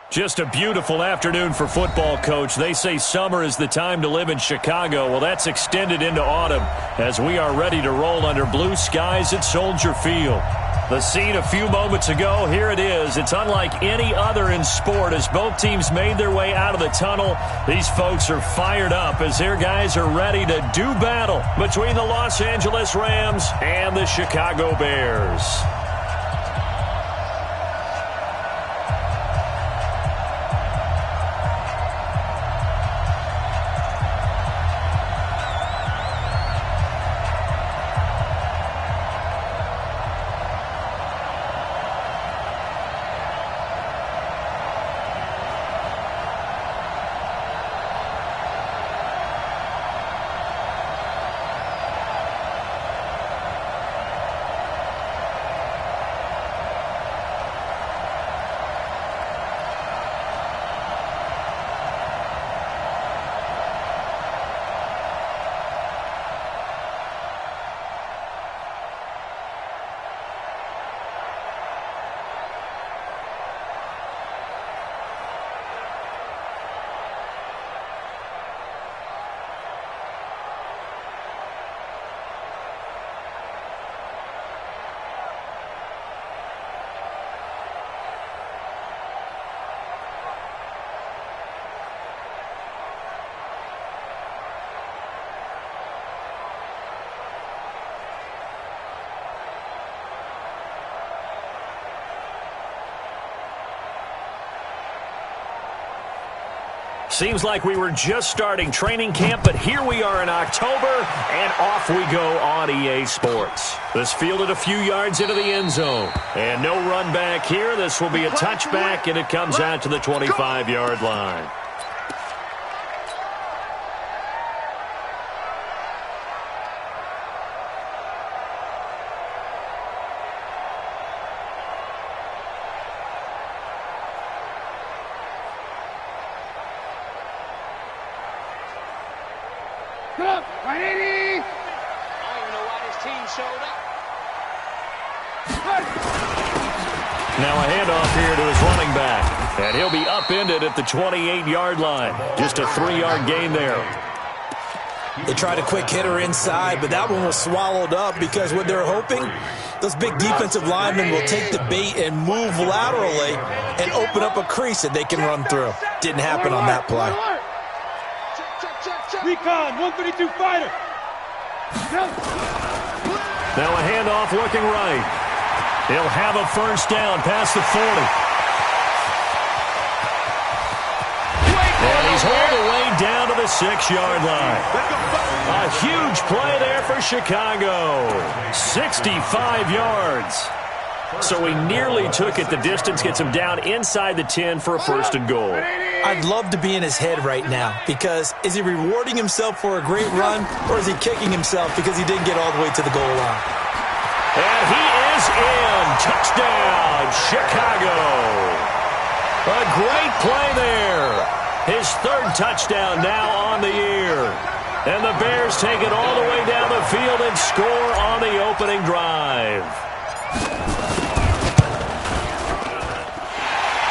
Just a beautiful afternoon for football, Coach. They say summer is the time to live in Chicago. Well, that's extended into autumn as we are ready to roll under blue skies at Soldier Field. The scene a few moments ago, here it is. It's unlike any other in sport as both teams made their way out of the tunnel. These folks are fired up as their guys are ready to do battle between the Los Angeles Rams and the Chicago Bears. Seems like we were just starting training camp, but here we are in October, and off we go on EA Sports. This fielded a few yards into the end zone. And no run back here. This will be a touchback, and it comes out to the 25-yard line. Now a handoff here to his running back. And he'll be upended at the 28-yard line. Just a 3-yard gain there. They tried a quick hitter inside, but that one was swallowed up because what they're hoping, those big defensive linemen will take the bait and move laterally and open up a crease that they can run through. Didn't happen on that play. Recon, 132 fighter. Now a handoff looking right. He'll have a first down past the 40. And he's hauled away down to the 6-yard line. A huge play there for Chicago. 65 yards. So he nearly took it the distance, gets him down inside the 10 for a first and goal. I'd love to be in his head right now because is he rewarding himself for a great run or is he kicking himself because he didn't get all the way to the goal line? And he is in. Touchdown, Chicago. A great play there. His third touchdown now on the year. And the Bears take it all the way down the field and score on the opening drive.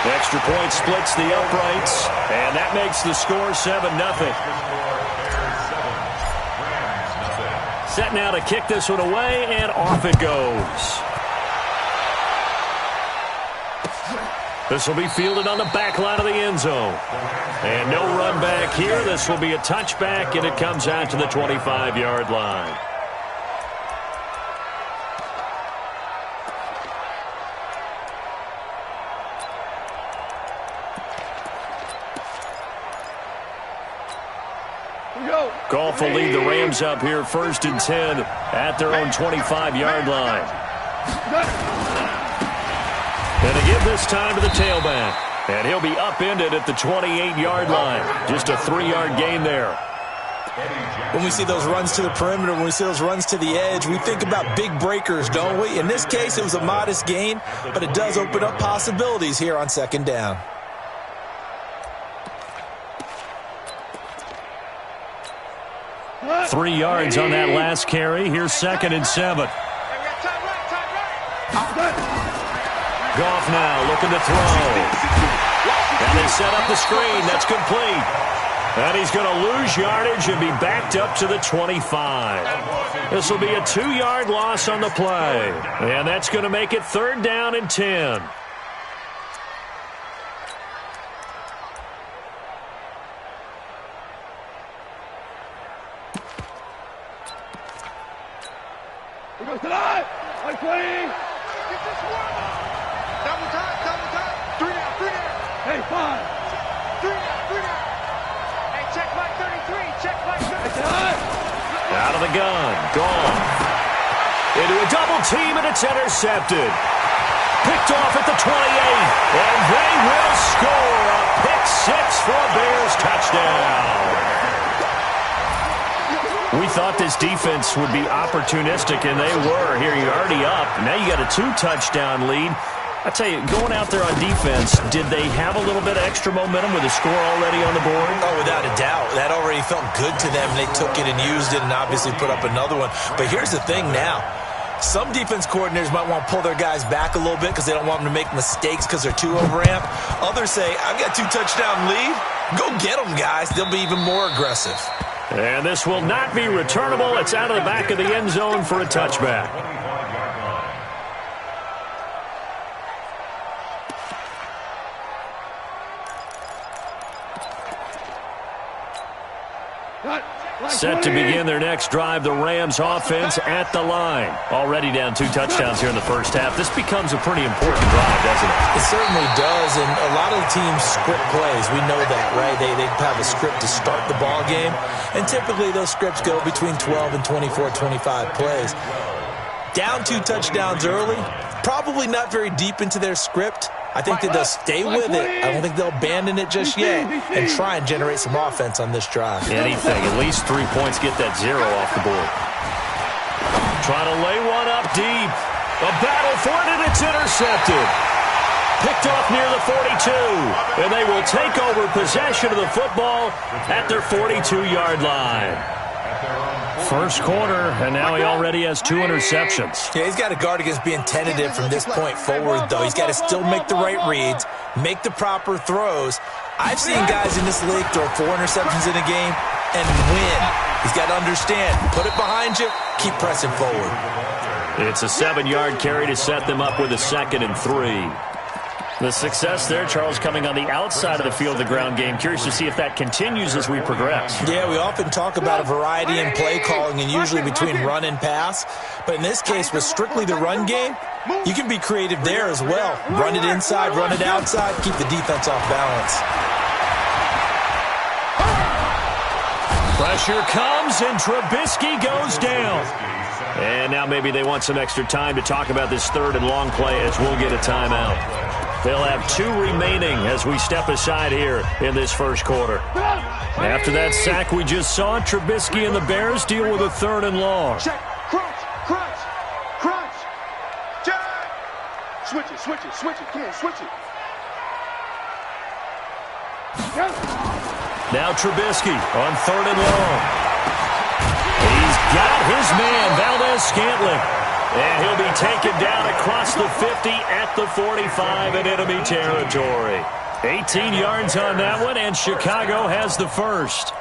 The extra point splits the uprights, and that makes the score 7-0. Set now to kick this one away, and off it goes. This will be fielded on the back line of the end zone. And no run back here. This will be a touchback, and it comes out to the 25-yard line. Goff will lead the Rams up here 1st and 10 at their own 25-yard line. And to give this time to the tailback. And he'll be upended at the 28-yard line. Just a 3-yard gain there. When we see those runs to the perimeter, when we see those runs to the edge, we think about big breakers, don't we? In this case, it was a modest gain, but it does open up possibilities here on 2nd down. Three yards on that last carry. Here's 2nd and 7. Goff now looking to throw. And they set up the screen. That's complete. And he's going to lose yardage and be backed up to the 25. This will be a 2-yard loss on the play. And that's going to make it 3rd down and 10. We go to live. 120. Double time. 3 down. Hey, 5. 3 down. Hey, check my 33. Check my 33. Out of the gun. Gone. Into a double team, and it's intercepted. Picked off at the 28. And they will score a pick-6 for a Bears touchdown. We thought this defense would be opportunistic, and they were. Here, you're already up. Now you got a 2-touchdown lead. I tell you, going out there on defense, did they have a little bit of extra momentum with a score already on the board? Oh, without a doubt. That already felt good to them. They took it and used it and obviously put up another one. But here's the thing now. Some defense coordinators might want to pull their guys back a little bit because they don't want them to make mistakes because they're too overamped. Others say, I've got 2-touchdown lead. Go get them, guys. They'll be even more aggressive. And this will not be returnable. It's out of the back of the end zone for a touchback. Set to begin their next drive, the Rams offense at the line. Already down 2 touchdowns here in the first half. This becomes a pretty important drive, doesn't it? It certainly does, and a lot of the teams script plays. We know that, right? They have a script to start the ball game, and typically those scripts go between 12 and 24, 25 plays. Down 2 touchdowns early, probably not very deep into their script. I think that they'll stay with it. I don't think they'll abandon it just yet and try and generate some offense on this drive. Anything. At least 3 points. Get that 0 off the board. Trying to lay one up deep. A battle for it, and it's intercepted. Picked off near the 42. And they will take over possession of the football at their 42-yard line. First quarter, and now he already has 2 interceptions. Yeah, he's got to guard against being tentative from this point forward, though. He's got to still make the right reads, make the proper throws. I've seen guys in this league throw 4 interceptions in a game and win. He's got to understand, put it behind you, keep pressing forward. It's a 7-yard carry to set them up with a 2nd and 3. The success there, Charles, coming on the outside of the field, the ground game. Curious to see if that continues as we progress. Yeah, we often talk about a variety in play calling and usually between run and pass. But in this case, with strictly the run game, you can be creative there as well. Run it inside, run it outside, keep the defense off balance. Pressure comes, and Trubisky goes down. And now maybe they want some extra time to talk about this 3rd and long play as we'll get a timeout. They'll have 2 remaining as we step aside here in this first quarter. After that sack we just saw, Trubisky and the Bears deal with a 3rd and long. Check. Crunch. Check. Switch it. Come on, switch it. Now Trubisky on 3rd and long. He's got his man, Valdez-Scantling. And he'll be taken down across the 50 at the 45 in enemy territory. 18 yards on that one, and Chicago has the first.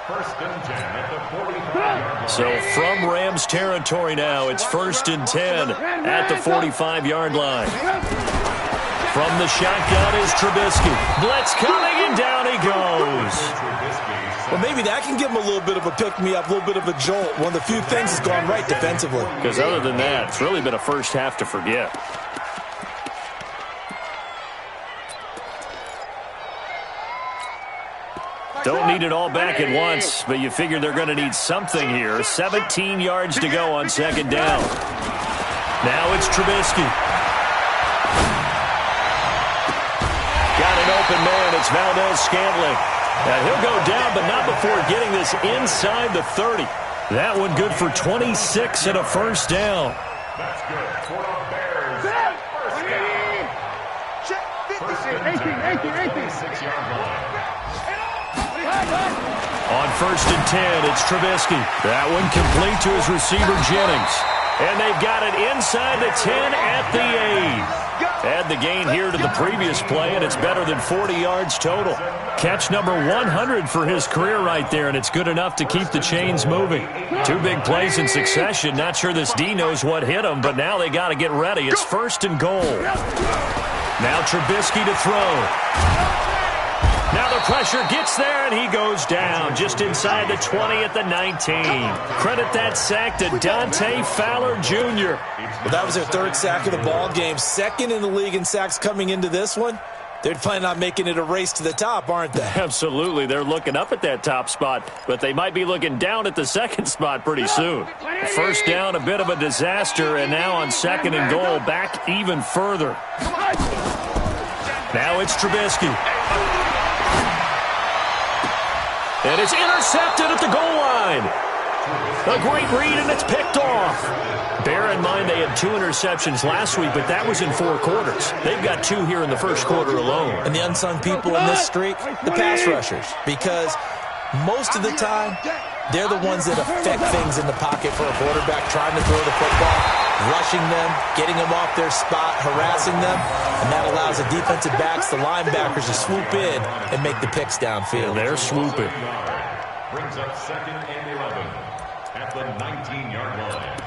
1st and 10 at the 45. So from Rams territory now, it's 1st and 10 at the 45-yard line. From the shotgun is Trubisky. Blitz coming, and down he goes. Well, maybe that can give him a little bit of a pick-me-up, a little bit of a jolt. One of the few things that's gone right defensively. Because other than that, it's really been a first half to forget. Don't need it all back at once, but you figure they're going to need something here. 17 yards to go on 2nd down. Now it's Trubisky. Got an open man. It's Valdez-Scantling. Now he'll go down, but not before getting this inside the 30. That one good for 26 and a 1st down. That's good for the Bears. First down. Check. 6-yard line. On 1st and 10, it's Trubisky. That one complete to his receiver, Jennings. And they've got it inside the 10 at the 8. Add the gain here to the previous play, and it's better than 40 yards total. Catch number 100 for his career right there, and it's good enough to keep the chains moving. 2 big plays in succession. Not sure this D knows what hit him, but now they got to get ready. It's 1st and goal. Now Trubisky to throw. Now the pressure gets there, and he goes down just inside the 20 at the 19. Credit that sack to Dante Fowler Jr. Well, that was their 3rd sack of the ball game. 2nd in the league in sacks coming into this one. They're planning on making it a race to the top, aren't they? Absolutely. They're looking up at that top spot, but they might be looking down at the 2nd spot pretty soon. 1st down, a bit of a disaster, and now on 2nd and goal, back even further. Now it's Trubisky. And it's intercepted at the goal line. A great read, and it's picked off. Bear in mind they had 2 interceptions last week, but that was in 4 quarters. They've got 2 here in the 1st quarter alone. And the unsung people in this streak, the pass rushers. Because most of the time, they're the ones that affect things in the pocket for a quarterback, trying to throw the football, rushing them, getting them off their spot, harassing them, and that allows the defensive backs, the linebackers, to swoop in and make the picks downfield. They're swooping. Brings up 2nd and 11 at the 19-yard line.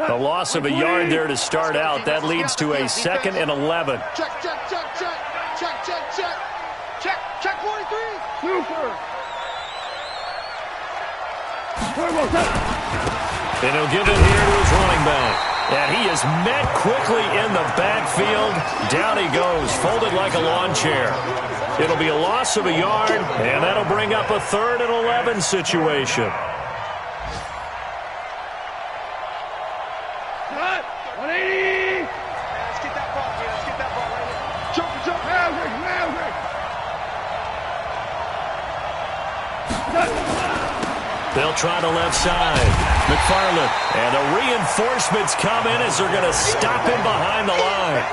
The loss of a yard there to start out. That leads to a 2nd and 11. Check, check, check, check. Check, check, check. Check 43. Super. And he'll give it here to his running back. And he is met quickly in the backfield. Down he goes, folded like a lawn chair. It'll be a loss of a yard, and that'll bring up a 3rd and 11 situation. 180. Let's get that ball, man. Let's get that ball right here. Jump. They'll try the left side. McFarland. And the reinforcements come in as they're going to stop him behind the line.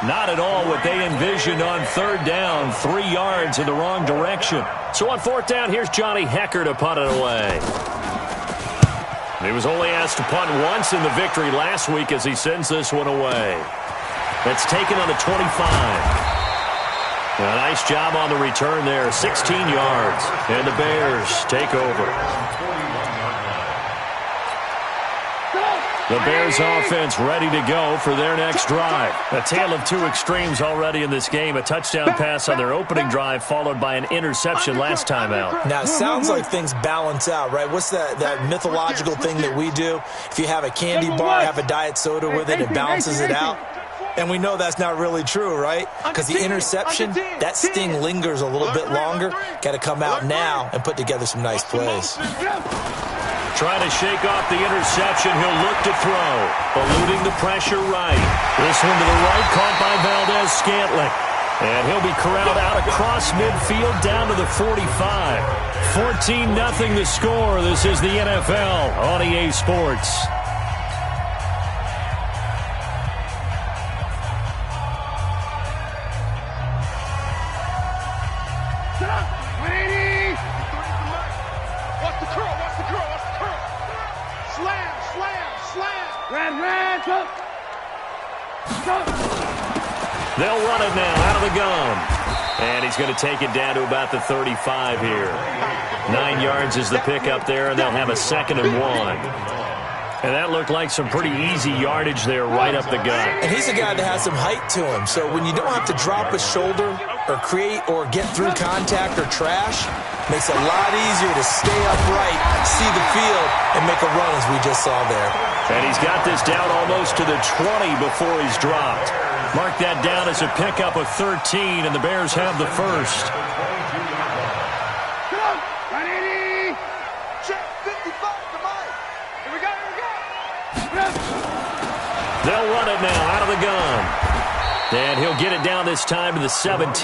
Not at all what they envisioned on 3rd down. 3 yards in the wrong direction. So on 4th down, here's Johnny Hecker to punt it away. He was only asked to punt once in the victory last week as he sends this one away. That's taken on the 25. A nice job on the return there. 16 yards. And the Bears take over. The Bears offense ready to go for their next drive. A tale of 2 extremes already in this game. A touchdown pass on their opening drive followed by an interception last time out. Now, it sounds like things balance out, right? What's that mythological thing that we do? If you have a candy bar, have a diet soda with it, it balances it out. And we know that's not really true, right? Because the interception, that sting lingers a little bit longer. Got to come out now and put together some nice plays. Trying to shake off the interception. He'll look to throw. Eluding the pressure right. This one to the right, caught by Valdez-Scantling. And he'll be corralled out across midfield down to the 45. 14-0 the score. This is the NFL on EA Sports. They'll run it now out of the gun. And he's going to take it down to about the 35 here. 9 yards is the pickup there, and they'll have a 2nd and 1. And that looked like some pretty easy yardage there right up the gut. And he's a guy that has some height to him. So when you don't have to drop a shoulder or create or get through contact or trash, makes it a lot easier to stay upright, see the field, and make a run as we just saw there. And he's got this down almost to the 20 before he's dropped. Mark that down as a pickup of 13, and the Bears have the first. They'll run it now out of the gun. And he'll get it down this time to the 17.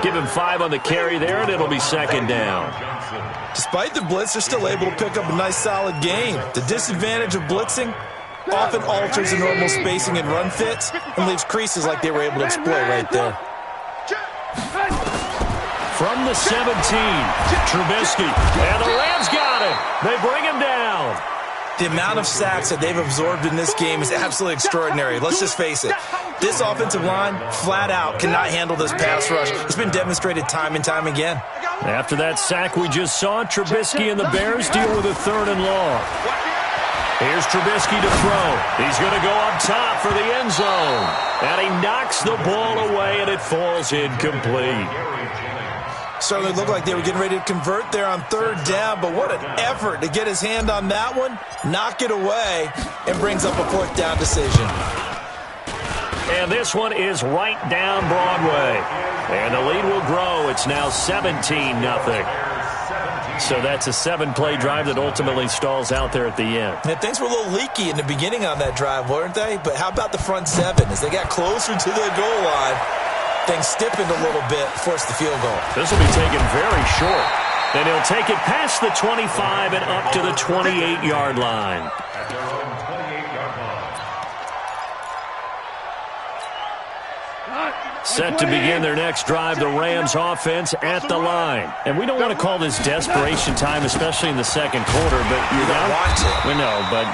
Give him 5 on the carry there, and it'll be 2nd down. Despite the blitz, they're still able to pick up a nice solid gain. The disadvantage of blitzing often alters the normal spacing and run fits and leaves creases like they were able to exploit right there. From the 17, Trubisky. And the Rams got him. They bring him down. The amount of sacks that they've absorbed in this game is absolutely extraordinary. Let's just face it. This offensive line, flat out, cannot handle this pass rush. It's been demonstrated time and time again. After that sack we just saw, Trubisky and the Bears deal with a 3rd and long. Here's Trubisky to throw. He's going to go up top for the end zone. And he knocks the ball away, and it falls incomplete. Certainly looked like they were getting ready to convert there on 3rd down, but what an effort to get his hand on that one, knock it away, and brings up a 4th down decision. And this one is right down Broadway. And the lead will grow. It's now 17-0. So that's a 7-play drive that ultimately stalls out there at the end. And things were a little leaky in the beginning on that drive, weren't they? But how about the front 7? As they got closer to the goal line, things stiffened a little bit, forced the field goal. This will be taken very short. And he'll take it past the 25 and up to the 28-yard line. Set to begin their next drive, the Rams offense at the line. And we don't want to call this desperation time, especially in the second quarter, but you're down. We know, but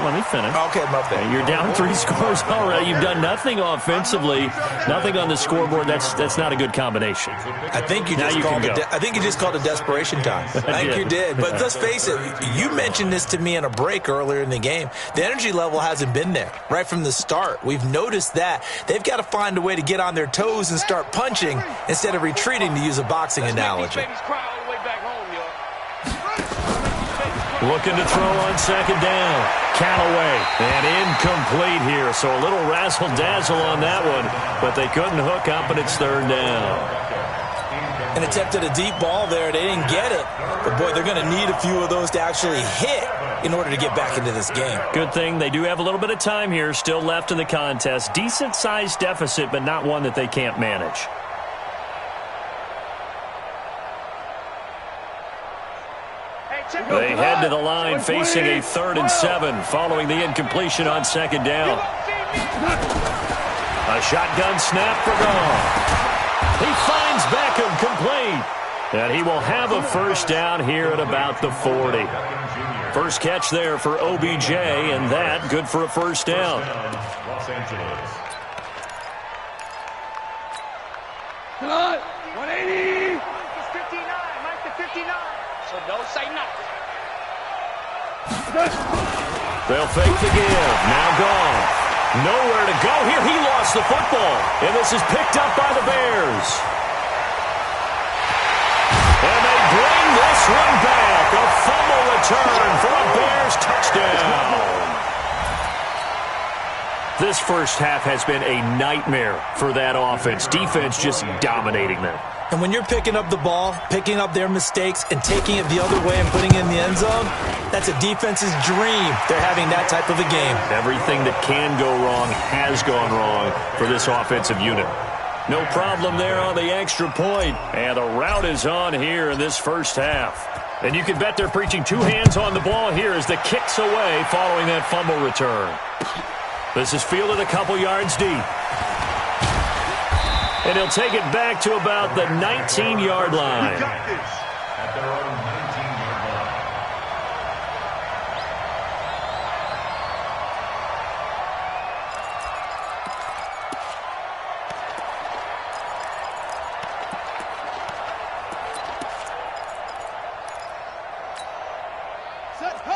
let me finish. Okay, my bad. You're down 3 scores already. You've done nothing offensively, nothing on the scoreboard. That's not a good combination. I think you just called it desperation time. I think you did. But let's face it, you mentioned this to me in a break earlier in the game. The energy level hasn't been there right from the start. We've noticed that. They've got to find a way to get on their toes and start punching instead of retreating, to use a boxing analogy. Looking to throw on 2nd down. Callaway, and incomplete here. So a little razzle-dazzle on that one, but they couldn't hook up, and it's 3rd down. And attempted a deep ball there. They didn't get it. But, boy, they're going to need a few of those to actually hit in order to get back into this game. Good thing they do have a little bit of time here still left in the contest. Decent-sized deficit, but not one that they can't manage. They head to the line facing a 3rd and 7 following the incompletion on 2nd down. A shotgun snap for Goff. He finds Beckham complete. And he will have a 1st down here at about the 40. First catch there for OBJ, and that good for a 1st down. Los Angeles. 180. He's 59. Mike the 59. So don't say nothing. They'll fake the give. Now Goff. Nowhere to go here. He lost the football. And this is picked up by the Bears. And they bring this one back. A fumble return for a Bears touchdown. This first half has been a nightmare for that offense. Defense just dominating them. And when you're picking up the ball, picking up their mistakes, and taking it the other way and putting it in the end zone, that's a defense's dream. They're having that type of a game. Everything that can go wrong has gone wrong for this offensive unit. No problem there on the extra point. And the route is on here in this first half. And you can bet they're preaching 2 hands on the ball here as the kick's away following that fumble return. This is fielded a couple yards deep. And he'll take it back to about the 19-yard line. At their own 19-yard line.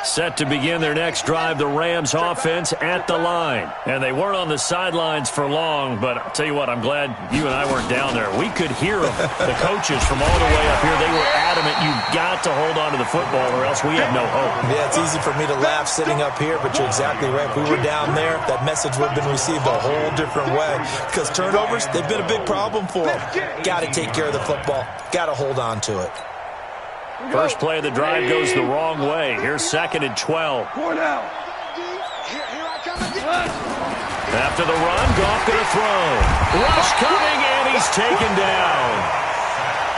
Set to begin their next drive, the Rams offense at the line. And they weren't on the sidelines for long, but I'll tell you what, I'm glad you and I weren't down there. We could hear them, the coaches from all the way up here. They were adamant, you've got to hold on to the football or else we have no hope. Yeah, it's easy for me to laugh sitting up here, but you're exactly right. If we were down there, that message would have been received a whole different way. Because turnovers, they've been a big problem for them. Got to take care of the football. Got to hold on to it. First play of the drive goes the wrong way. Here's 2nd and 12. After the run, Goff going to throw. Rush coming, and he's taken down.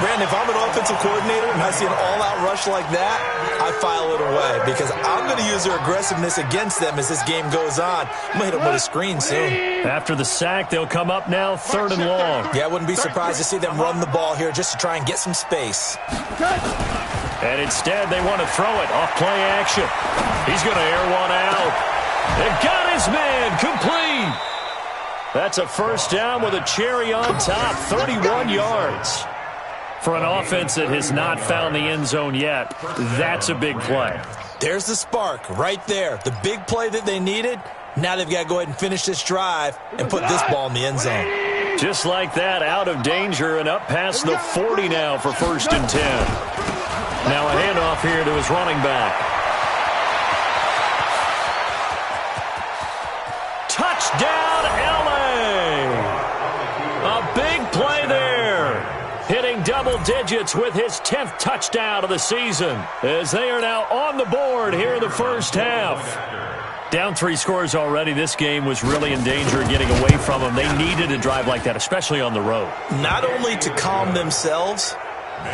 Brandon, if I'm an offensive coordinator and I see an all-out rush like that, I file it away because I'm going to use their aggressiveness against them as this game goes on. I'm going to hit them with a screen soon. After the sack, they'll come up now 3rd and long. Yeah, I wouldn't be surprised to see them run the ball here just to try and get some space. And instead, they want to throw it off play action. He's going to air one out. And got his man complete. That's a first down with a cherry on top, 31 yards. For an offense that has not found the end zone yet, that's a big play. There's the spark right there. The big play that they needed. Now they've got to go ahead and finish this drive and put this ball in the end zone. Just like that, out of danger and up past the 40 now for 1st and 10. Now a handoff here to his running back. Touchdown, L.A. A big play there. Hitting double digits with his 10th touchdown of the season as they are now on the board here in the first half. Down 3 scores already. This game was really in danger of getting away from them. They needed a drive like that, especially on the road. Not only to calm themselves,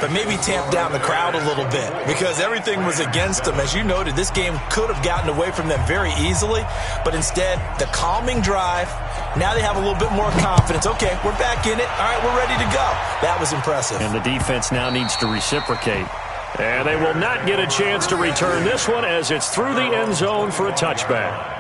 but maybe tamp down the crowd a little bit because everything was against them. As you noted, this game could have gotten away from them very easily, but instead, the calming drive, now they have a little bit more confidence. Okay, we're back in it. All right, we're ready to go. That was impressive. And the defense now needs to reciprocate. And they will not get a chance to return this one as it's through the end zone for a touchback.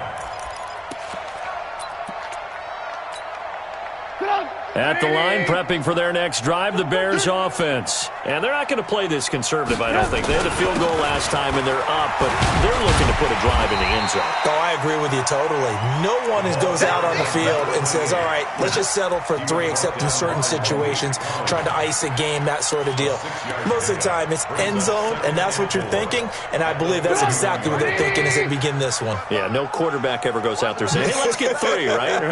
At the line, prepping for their next drive, the Bears offense. And they're not going to play this conservative, I don't think. They had a field goal last time, and they're up, but they're looking to put a drive in the end zone. Oh, I agree with you totally. No one goes out on the field and says, all right, let's just settle for 3, except in certain situations, trying to ice a game, that sort of deal. Most of the time, it's end zone, and that's what you're thinking, and I believe that's exactly what they're thinking as they begin this one. Yeah, no quarterback ever goes out there saying, hey, let's get 3, right?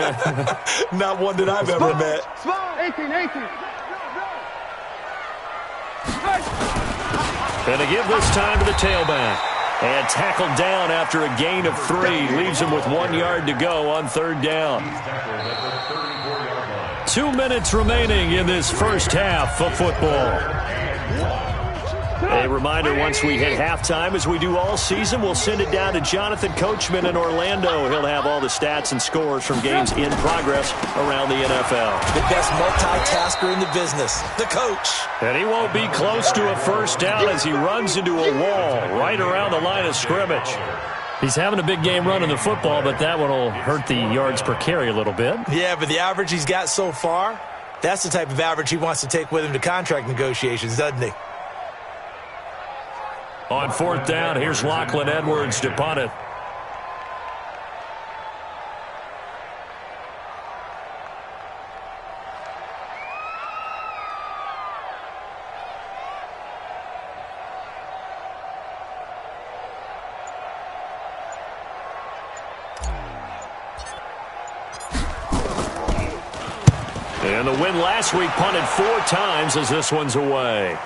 Not one that I've ever met. 18. And to give this time to the tailback. And tackled down after a gain of 3. Leaves him with 1 yard to go on 3rd down. 2 minutes remaining in this first half of football. A reminder, once we hit halftime, as we do all season, we'll send it down to Jonathan Coachman in Orlando. He'll have all the stats and scores from games in progress around the NFL. The best multitasker in the business, the coach. And he won't be close to a first down as he runs into a wall right around the line of scrimmage. He's having a big game running the football, but that one will hurt the yards per carry a little bit. Yeah, but the average he's got so far, that's the type of average he wants to take with him to contract negotiations, doesn't he? On 4th down, here's Lachlan Edwards to punt it. And the win last week punted 4 times as this one's away.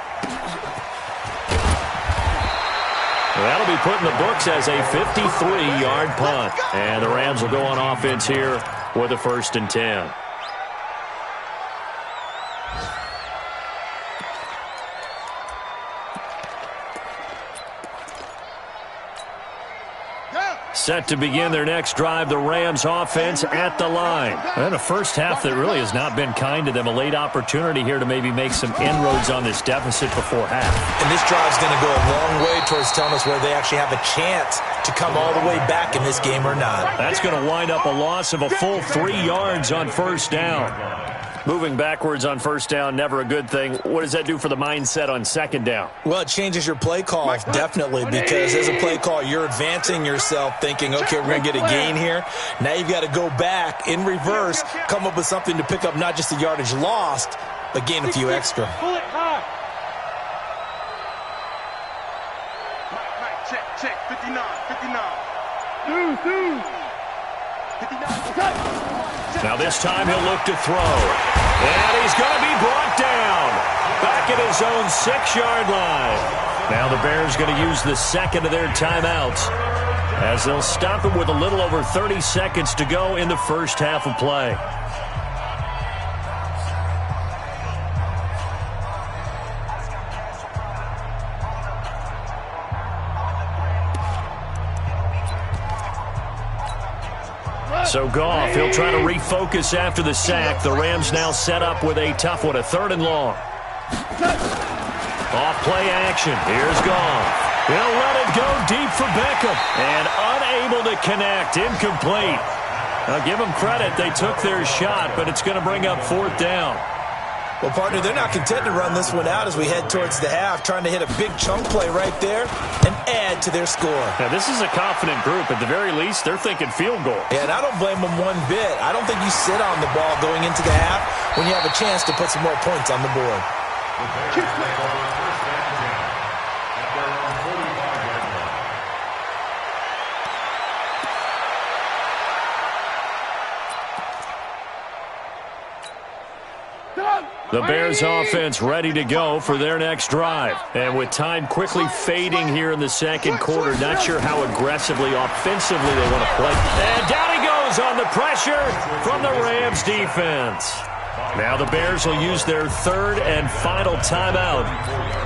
That'll be put in the books as a 53-yard punt. And the Rams will go on offense here with a 1st and 10. Set to begin their next drive, the Rams offense at the line. And a first half that really has not been kind to them. A late opportunity here to maybe make some inroads on this deficit before half. And this drive's going to go a long way towards telling us whether they actually have a chance to come all the way back in this game or not. That's going to wind up a loss of a full 3 yards on 1st down. Moving backwards on 1st down, never a good thing. What does that do for the mindset on 2nd down? Well, it changes your play call, definitely, because as a play call, you're advancing yourself thinking, okay, we're going to get a gain here. Now you've got to go back in reverse, come up with something to pick up not just the yardage lost, but gain a few extra. Pull it high. Check. 59. 59. Now this time he'll look to throw. And he's going to be brought down. Back at his own 6-yard line. Now the Bears going to use the second of their timeouts as they'll stop him with a little over 30 seconds to go in the first half of play. So Goff, he'll try to refocus after the sack. The Rams now set up with a tough one, a 3rd and long. Off play action. Here's Goff. He'll let it go deep for Beckham. And unable to connect. Incomplete. Now give them credit. They took their shot, but it's going to bring up fourth down. Well, partner, they're not content to run this one out as we head towards the half, trying to hit a big chunk play right there and add to their score. Now, this is a confident group. At the very least, they're thinking field goal. Yeah, and I don't blame them one bit. I don't think you sit on the ball going into the half when you have a chance to put some more points on the board. The Bears offense ready to go for their next drive. And with time quickly fading here in the second quarter, not sure how aggressively, offensively they want to play. And down he goes on the pressure from the Rams defense. Now the Bears will use their third and final timeout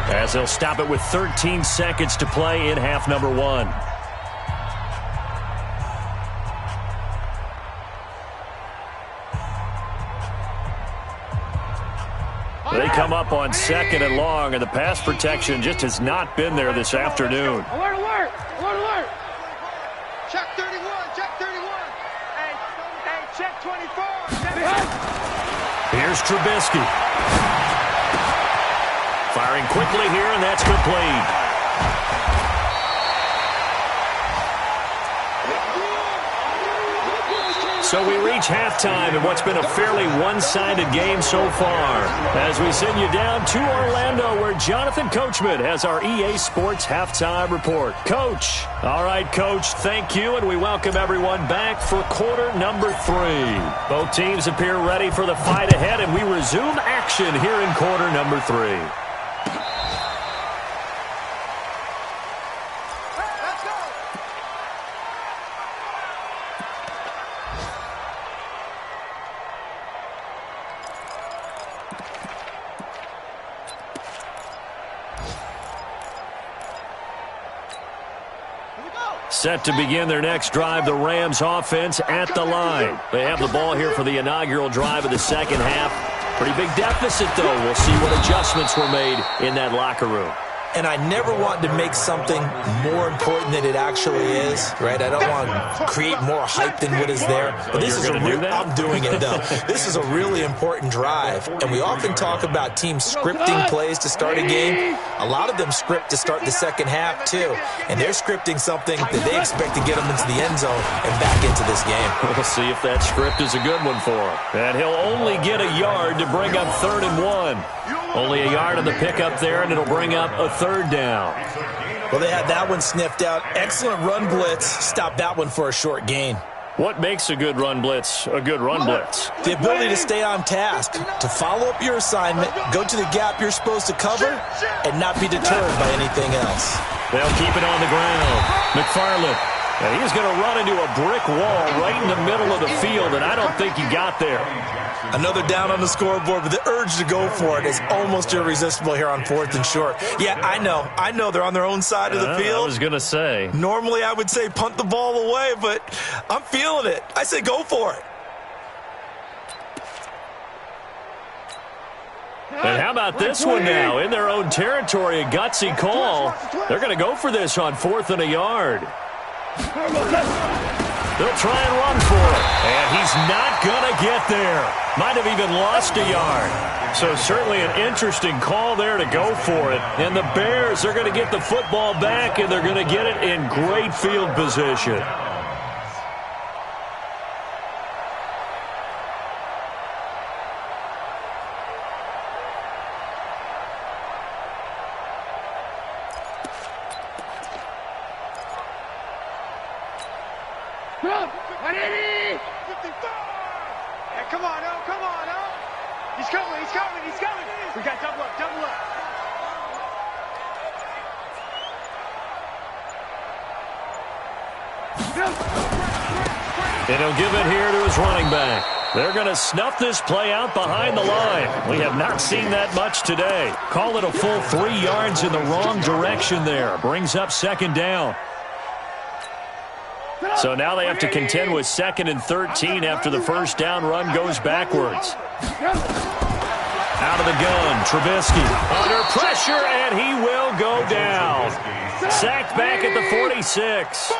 as they'll stop it with 13 seconds to play in half number one. They come up on second and long, and the pass protection just has not been there this afternoon. Alert, alert! Alert, alert! Check 31, check 31. Hey, check 24. Here's Trubisky. Firing quickly here, and that's complete. So we reach halftime in what's been a fairly one-sided game so far as we send you down to Orlando where Jonathan Coachman has our EA Sports Halftime Report. Coach. All right, Coach, thank you, and we welcome everyone back for quarter number 3. Both teams appear ready for the fight ahead, and we resume action here in quarter number 3. Set to begin their next drive, the Rams offense at the line. They have the ball here for the inaugural drive of the second half. Pretty big deficit, though. We'll see what adjustments were made in that locker room. And I never want to make something more important than it actually is, right? I don't want to create more hype than what is there. But this is I'm doing it, though. This is a really important drive. And we often talk about teams scripting plays to start a game. A lot of them script to start the second half, too. And they're scripting something that they expect to get them into the end zone and back into this game. We'll see if that script is a good one for him. And he'll only get a yard to bring up 3rd and 1. Only a yard on the pickup there, and it'll bring up a 3rd down. Well, they had that one sniffed out. Excellent run blitz. Stop that one for a short gain. What makes a good run blitz a good run blitz? The ability to stay on task, to follow up your assignment, go to the gap you're supposed to cover, and not be deterred by anything else. They'll keep it on the ground. McFarland. And he's going to run into a brick wall right in the middle of the field, and I don't think he got there. Another down on the scoreboard, but the urge to go for it is almost irresistible here on 4th and short. Yeah, I know they're on their own side of the field. I was going to say. Normally I would say punt the ball away, but I'm feeling it. I say go for it. And how about this one now? In their own territory, a gutsy call. They're going to go for this on 4th and a yard. They'll try and run for it. And he's not going to get there. Might have even lost a yard. So certainly an interesting call there to go for it. And the Bears are going to get the football back, and they're going to get it in great field position. Hey, come on, oh, come on, oh. He's coming, he's coming, he's coming. We got double up, double up. And he'll give it here to his running back. They're going to snuff this play out behind the line. We have not seen that much today. Call it a full 3 yards in the wrong direction there. Brings up 2nd down. So now they have to contend with 2nd and 13 after the first down run goes backwards. Out of the gun, Trubisky under pressure, and he will go down. Sacked back at the 46.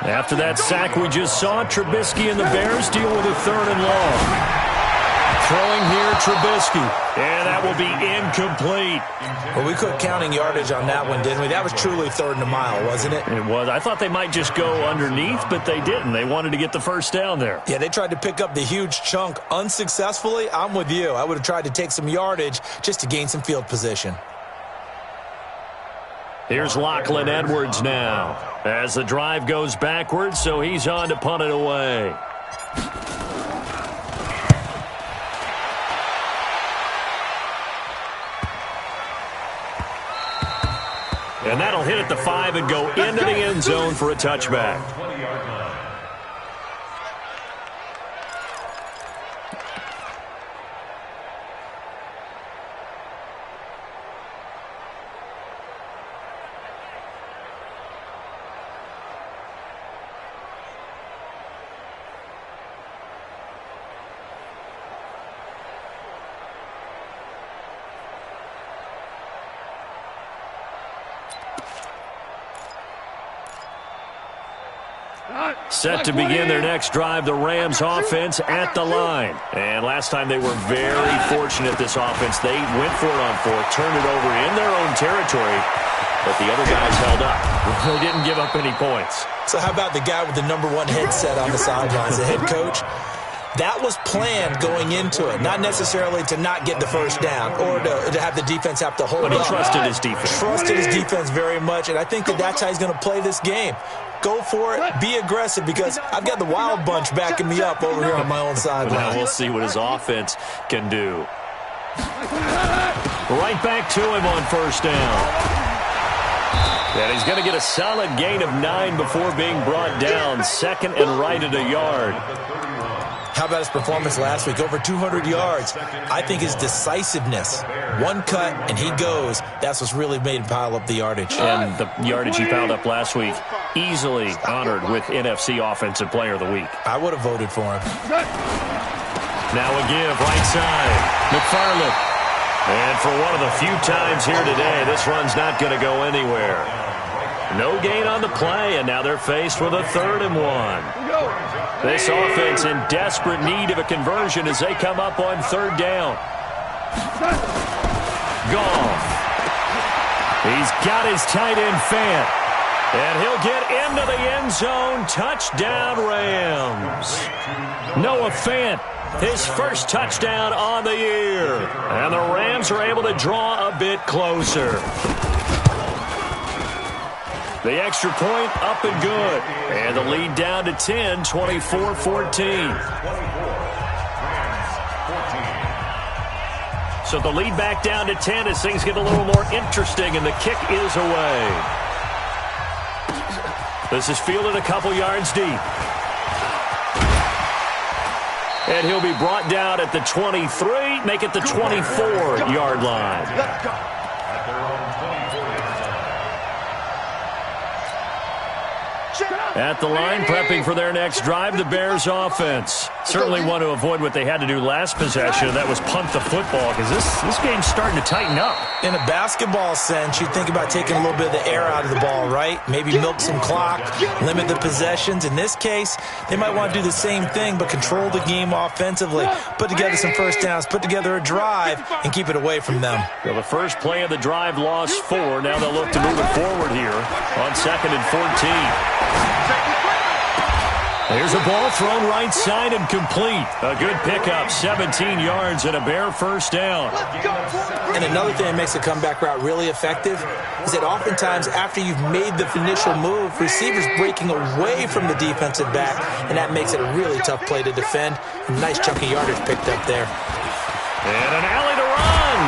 After that sack we just saw, Trubisky and the Bears deal with a 3rd and long. Throwing here, Trubisky, and that will be incomplete. Well, we quit counting yardage on that one, didn't we? That was truly 3rd and a mile, wasn't it? It was. I thought they might just go underneath, but they didn't. They wanted to get the first down there. Yeah, they tried to pick up the huge chunk unsuccessfully. I'm with you. I would have tried to take some yardage just to gain some field position. Here's Lachlan Edwards now as the drive goes backwards, so he's on to punt it away. And that'll hit at the 5 and go into the end zone for a touchback. Set to begin their next drive, the Rams offense at the line. And last time they were very fortunate, this offense. They went for it on 4th, turned it over in their own territory, but the other guys held up. They didn't give up any points. So how about the guy with the #1 headset on the sidelines, the head coach? That was planned going into it, not necessarily to not get the first down or to have the defense have to hold up. But he trusted his defense. Trusted his defense very much, and I think that's how he's going to play this game. Go for it, be aggressive, because I've got the wild bunch backing me up over here on my own sideline. Now we'll see what his offense can do. Right back to him on 1st down. And he's going to get a solid gain of 9 before being brought down. 2nd and right at a yard. How about his performance last week? Over 200 yards. I think his decisiveness, one cut and he goes, that's what's really made him pile up the yardage. And the yardage he piled up last week, easily honored with NFC Offensive Player of the Week. I would have voted for him. Now a give, right side. McFarland. And for one of the few times here today, this run's not going to go anywhere. No gain on the play, and now they're faced with a 3rd and 1. This offense in desperate need of a conversion as they come up on 3rd down. Goff. He's got his tight end Fant. And he'll get into the end zone. Touchdown, Rams. Noah Fant, his first touchdown on the year. And the Rams are able to draw a bit closer. The extra point up and good. And the lead down to 10, 24-14. So the lead back down to 10 as things get a little more interesting, and the kick is away. This is fielded a couple yards deep. And he'll be brought down at the 23, make it the 24-yard line. At the line, prepping for their next drive, the Bears offense. Certainly want to avoid what they had to do last possession, and that was punt the football, because this game's starting to tighten up. In a basketball sense, you think about taking a little bit of the air out of the ball, right? Maybe milk some clock, limit the possessions. In this case, they might want to do the same thing, but control the game offensively. Put together some first downs, put together a drive, and keep it away from them. Well, the first play of the drive lost 4. Now they'll look to move it forward here on 2nd and 14. Here's a ball thrown right side and complete. A good pickup, 17 yards and a Bear first down. And another thing that makes a comeback route really effective is that oftentimes after you've made the initial move, receivers breaking away from the defensive back, and that makes it a really tough play to defend. A nice chunky yardage picked up there. And an alley to run.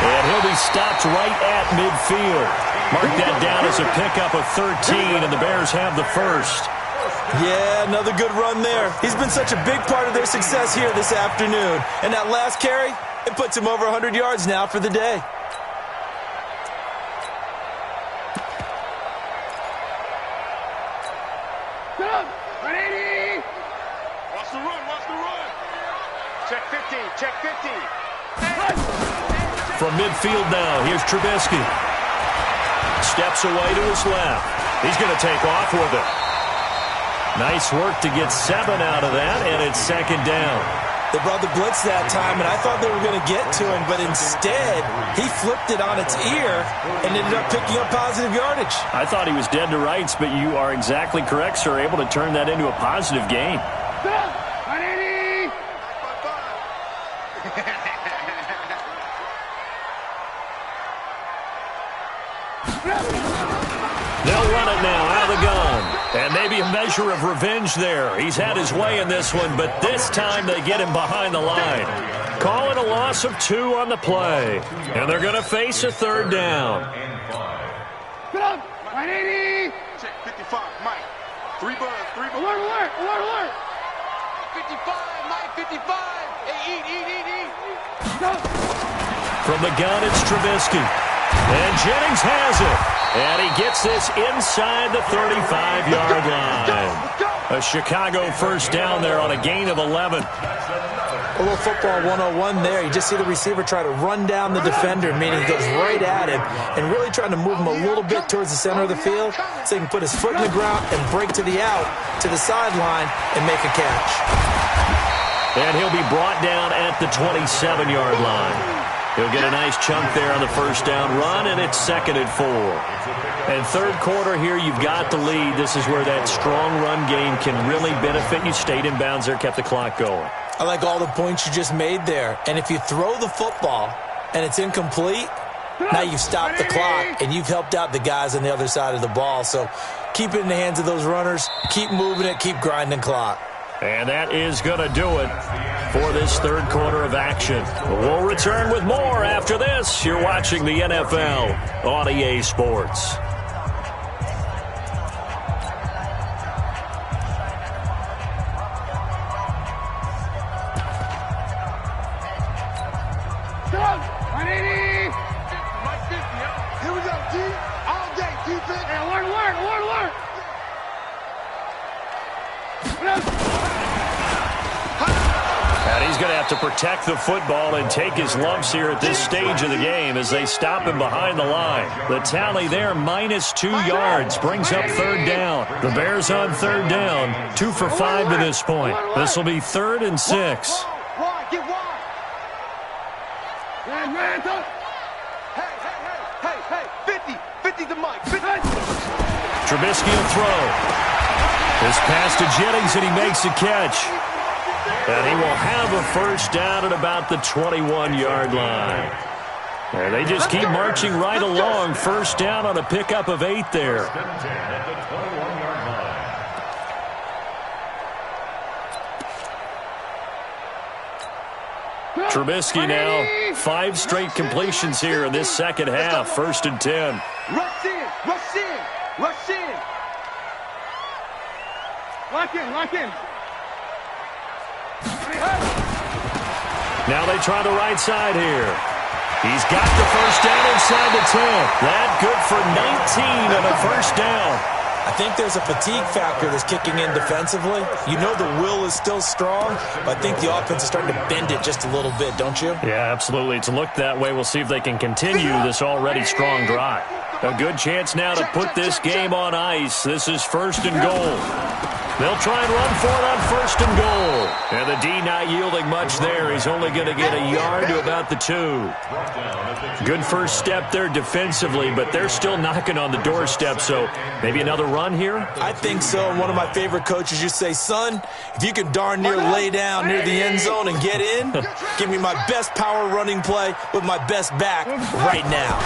And he'll be stopped right at midfield. Mark that down as a pickup of 13, and the Bears have the first. Yeah, another good run there. He's been such a big part of their success here this afternoon. And that last carry, it puts him over 100 yards now for the day. Watch the run, watch the run. Check 15, check 15. From midfield now, here's Trubisky. Steps away to his left. He's going to take off with it. Nice work to get 7 out of that, and it's second down. They brought the blitz that time, and I thought they were going to get to him, but instead, he flipped it on its ear and ended up picking up positive yardage. I thought he was dead to rights, but you are exactly correct, sir, able to turn that into a positive gain. They'll run it now out of the gun. And maybe a measure of revenge there. He's had his way in this one, but this time they get him behind the line. Call it a loss of 2 on the play. And they're going to face a third down. Get up! 180! Check 55, Mike. 3 buzz, 3 buzz. Alert, alert, alert, alert! 55, Mike, 55. Hey, eat. From the gun, it's Trubisky. And Jennings has it. And he gets this inside the 35-yard line. A Chicago first down there on a gain of 11. A little football 101 there. You just see the receiver try to run down the defender, meaning he goes right at him and really trying to move him a little bit towards the center of the field so he can put his foot in the ground and break to the out, to the sideline, and make a catch. And he'll be brought down at the 27-yard line. He'll get a nice chunk there on the first down run, and it's 2nd and 4. And third quarter here, you've got the lead. This is where that strong run game can really benefit you. Stayed in bounds there, kept the clock going. I like all the points you just made there. And if you throw the football and it's incomplete, now you've stopped the clock and you've helped out the guys on the other side of the ball. So keep it in the hands of those runners. Keep moving it. Keep grinding clock. And that is going to do it for this third quarter of action. We'll return with more after this. You're watching the NFL on EA Sports. Here we go, D. All day, defense. Hey, alert, alert, alert, alert. And he's going to have to protect the football and take his lumps here at this stage of the game as they stop him behind the line. The tally there, -2 yards, brings up third down. The Bears on third down, 2 for 5 to this point. This will be 3rd and 6. Wide, get wide. Hey, 50 to Mike. 50. Trubisky will throw. This pass to Jennings, and he makes a catch. And he will have a first down at about the 21-yard line. And they just keep marching right along. First down on a pickup of 8 there. Trubisky now, 5 straight completions here in this second half. 1st and 10. Rush in, rush in, rush in. Lock in, lock in. Now they try the right side here. He's got the first down inside the 10. That good for 19 on a first down. I think there's a fatigue factor that's kicking in defensively. You know the will is still strong, but I think the offense is starting to bend it just a little bit, don't you? Yeah, absolutely. It's looked that way. We'll see if they can continue this already strong drive. A good chance now to put this game on ice. This is 1st and goal. They'll try and run for it on 1st and goal. And the D not yielding much there. He's only going to get a yard to about the 2. Good first step there defensively, but they're still knocking on the doorstep, so maybe another run here? I think so. One of my favorite coaches used to say, son, if you can darn near lay down near the end zone and get in, give me my best power running play with my best back right now.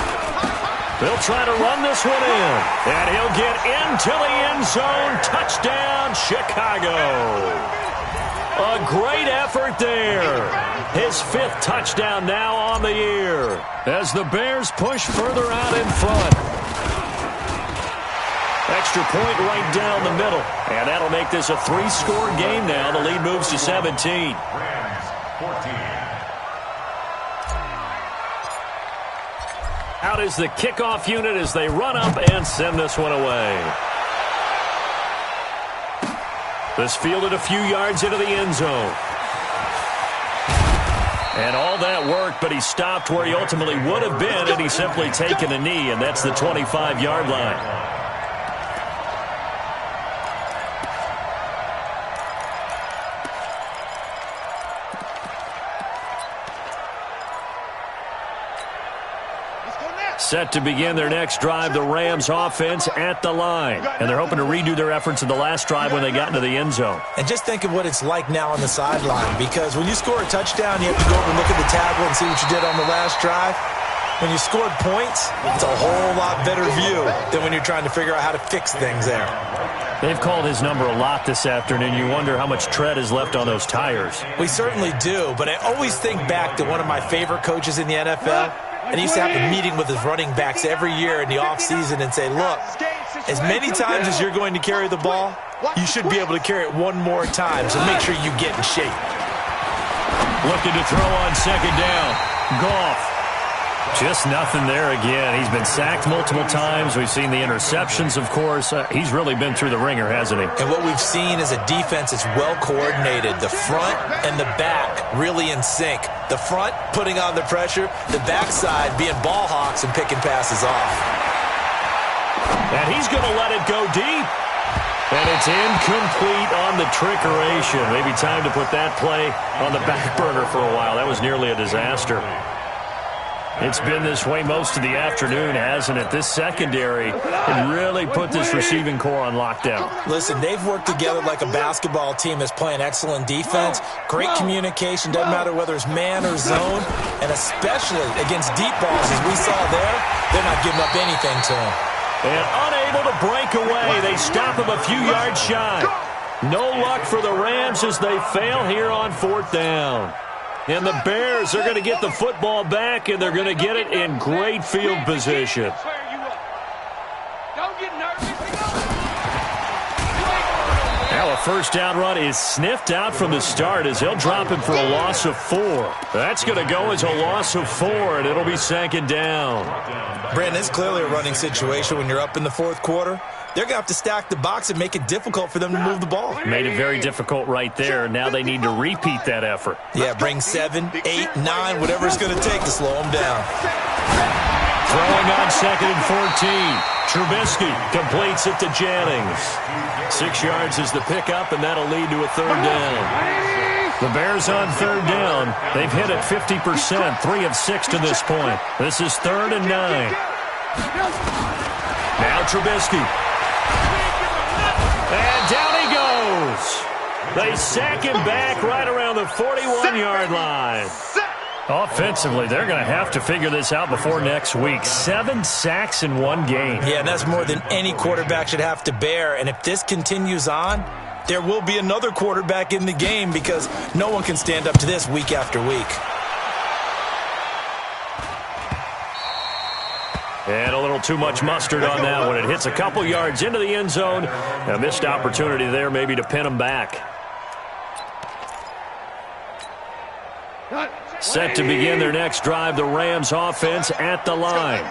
They'll try to run this one in, and he'll get into the end zone. Touchdown, Chicago. A great effort there. His 5th touchdown now on the year as the Bears push further out in front. Extra point right down the middle, and that'll make this a 3-score game now. The lead moves to 17. Out is the kickoff unit as they run up and send this one away. This fielded a few yards into the end zone. And all that worked, but he stopped where he ultimately would have been had he simply taken a knee, and that's the 25-yard line. Set to begin their next drive, the Rams offense at the line. And they're hoping to redo their efforts in the last drive when they got into the end zone. And just think of what it's like now on the sideline, because when you score a touchdown, you have to go over and look at the tablet and see what you did on the last drive. When you scored points, it's a whole lot better view than when you're trying to figure out how to fix things there. They've called his number a lot this afternoon. You wonder how much tread is left on those tires. We certainly do, but I always think back to one of my favorite coaches in the NFL. And he used to have a meeting with his running backs every year in the offseason and say, look, as many times as you're going to carry the ball, you should be able to carry it one more time, so make sure you get in shape. Looking to throw on second down. Goff. Just nothing there again. He's been sacked multiple times. We've seen the interceptions, of course. He's really been through the ringer, hasn't he? And what we've seen is a defense that's well coordinated. The front and the back really in sync. The front putting on the pressure, the backside being ball hawks and picking passes off. And he's going to let it go deep. And it's incomplete on the trickeration. Maybe time to put that play on the back burner for a while. That was nearly a disaster. It's been this way most of the afternoon, hasn't it? This secondary can really put this receiving core on lockdown. Listen, they've worked together like a basketball team that's playing excellent defense. Great communication, doesn't matter whether it's man or zone. And especially against deep balls, as we saw there, they're not giving up anything to him. And unable to break away, they stop him a few yards shy. No luck for the Rams as they fail here on fourth down. And the Bears are going to get the football back, and they're going to get it in great field position. Now a first down run is sniffed out from the start as they'll drop him for a loss of 4. That's going to go as a loss of 4, and it'll be second down. Brandon, it's clearly a running situation when you're up in the fourth quarter. They're going to have to stack the box and make it difficult for them to move the ball. Made it very difficult right there. Now they need to repeat that effort. Yeah, bring 7, 8, 9, whatever it's going to take to slow them down. Throwing on second and 14. Trubisky completes it to Jennings. 6 yards is the pickup, and that'll lead to a third down. The Bears on third down. They've hit it 50%, 3 of 6 to this point. This is 3rd and 9. Now Trubisky. And down he goes. They sack him back right around the 41-yard line. Offensively, they're going to have to figure this out before next week. 7 sacks in one game. Yeah, and that's more than any quarterback should have to bear. And if this continues on, there will be another quarterback in the game because no one can stand up to this week after week. And a little too much mustard on that one. It hits a couple yards into the end zone. A missed opportunity there maybe to pin them back. Set to begin their next drive, the Rams offense at the line.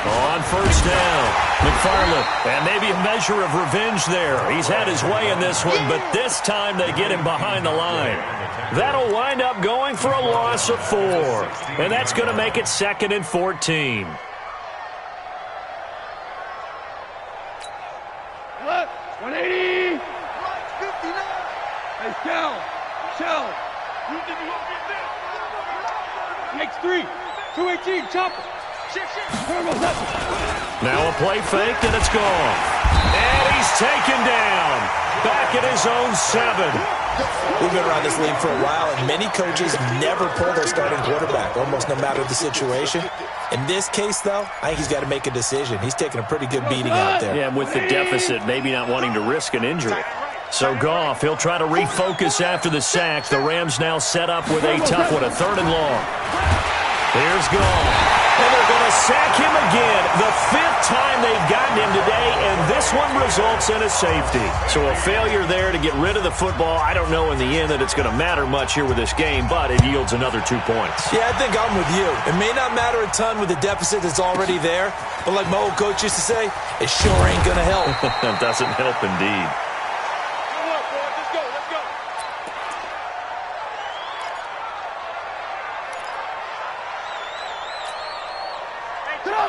On first down, McFarland, and maybe a measure of revenge there. He's had his way in this one, but this time they get him behind the line. That'll wind up going for a loss of 4, and that's going to make it 2nd and 14. Left, 180. Hey, Shell. Makes 3. 218, chopper. Now a play fake, and it's gone. And he's taken down. Back at his own 7. We've been around this league for a while, and many coaches never pull their starting quarterback, almost no matter the situation. In this case, though, I think he's got to make a decision. He's taking a pretty good beating out there. Yeah, with the deficit, maybe not wanting to risk an injury. So Goff, he'll try to refocus after the sack. The Rams now set up with a tough one, a 3rd and long. Here's Goff. And they're going to sack him again. The 5th time they've gotten him today, and this one results in a safety. So a failure there to get rid of the football. I don't know in the end that it's going to matter much here with this game, but it yields another 2 points. Yeah, I think I'm with you. It may not matter a ton with the deficit that's already there, but like my old coach used to say, it sure ain't going to help. It doesn't help indeed.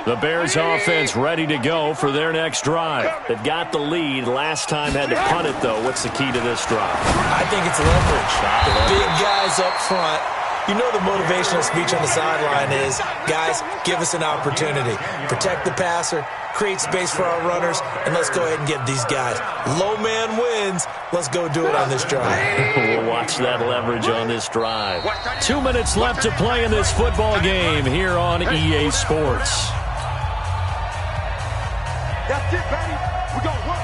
The Bears offense ready to go for their next drive. They've got the lead. Last time had to punt it, though. What's the key to this drive? I think it's leverage. The big guys up front. You know the motivational speech on the sideline is, guys, give us an opportunity. Protect the passer, create space for our runners, and let's go ahead and get these guys. Low man wins. Let's go do it on this drive. We'll watch that leverage on this drive. 2 minutes left to play in this football game here on EA Sports. That's it, baby. We're going to work.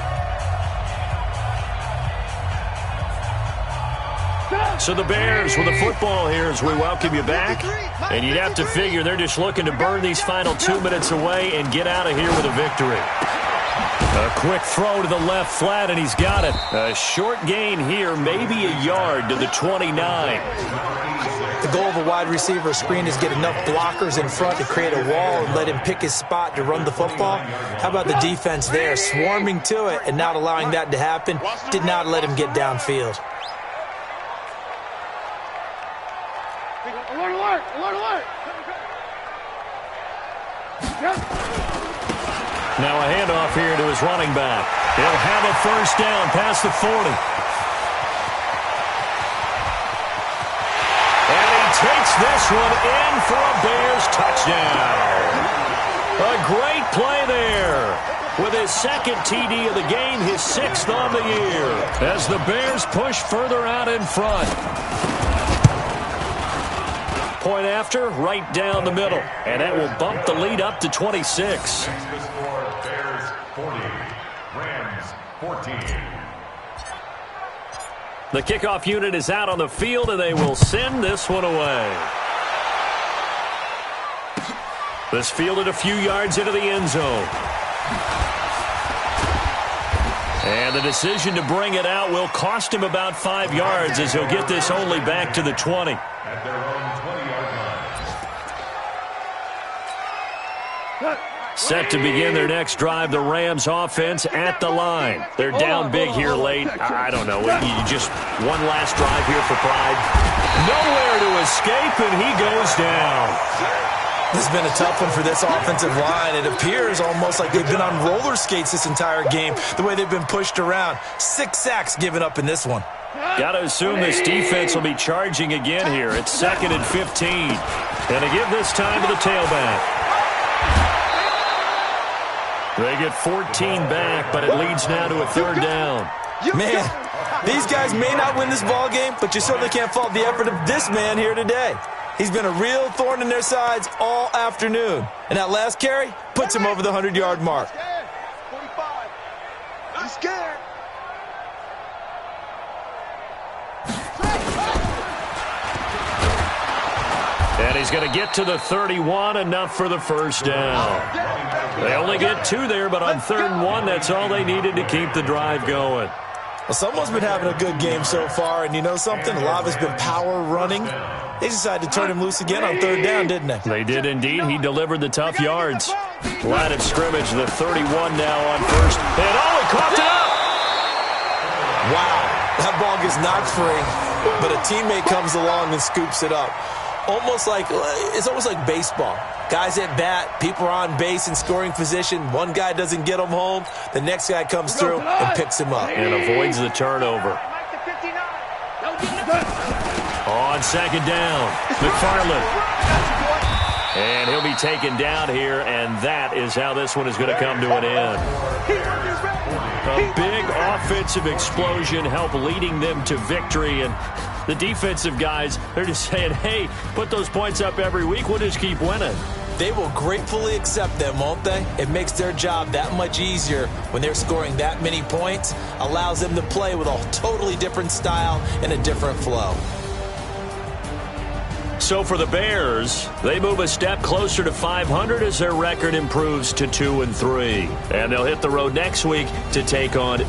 So the Bears with the football here as we welcome you back. And you'd have to figure they're just looking to burn these final 2 minutes away and get out of here with a victory. A quick throw to the left flat, and he's got it. A short gain here, maybe a yard to the 29. The goal of a wide receiver screen is get enough blockers in front to create a wall and let him pick his spot to run the football. How about the defense there, swarming to it and not allowing that to happen? Did not let him get downfield. Alert, alert, alert, alert. Now a handoff here to his running back. He'll have a first down past the 40. And he takes this one in for a Bears touchdown. A great play there. With his second TD of the game, his 6th on the year. As the Bears push further out in front. Point after, right down the middle. And that will bump the lead up to 26. Bears 40, Rams 14. The kickoff unit is out on the field, and they will send this one away. This fielded a few yards into the end zone. And the decision to bring it out will cost him about 5 yards as he'll get this only back to the 20. At their own 20-yard line. Set to begin their next drive, the Rams offense at the line. They're down big here late. I don't know. You just one last drive here for pride. Nowhere to escape, and he goes down. This has been a tough one for this offensive line. It appears almost like they've been on roller skates this entire game, the way they've been pushed around. 6 sacks given up in this one. Got to assume this defense will be charging again here. It's 2nd and 15. And to give this time to the tailback. They get 14 back, but it leads now to a 3rd down. Man, these guys may not win this ball game, but you certainly can't fault the effort of this man here today. He's been a real thorn in their sides all afternoon. And that last carry puts him over the 100-yard mark. 45. I'm scared. And he's going to get to the 31, enough for the first down. They only get 2 there, but on 3rd and 1, that's all they needed to keep the drive going. Well, someone's been having a good game so far, and you know something? A lot of it's been power running. They decided to turn him loose again on 3rd down, didn't they? They did indeed. He delivered the tough yards. Line of scrimmage, the 31 now on first. And he caught it up! Wow, that ball gets knocked free, but a teammate comes along and scoops it up. It's almost like baseball. Guys at bat, people are on base in scoring position. One guy doesn't get him home. The next guy comes through and picks him up. And avoids the turnover. On 2nd down, McFarland. And he'll be taken down here, and that is how this one is going to come to an end. A big offensive explosion helped leading them to victory, and the defensive guys, they're just saying, hey, put those points up every week, we'll just keep winning. They will gratefully accept them, won't they? It makes their job that much easier when they're scoring that many points, allows them to play with a totally different style and a different flow. So for the Bears, they move a step closer to 500 as their record improves to 2-3. And they'll hit the road next week to take on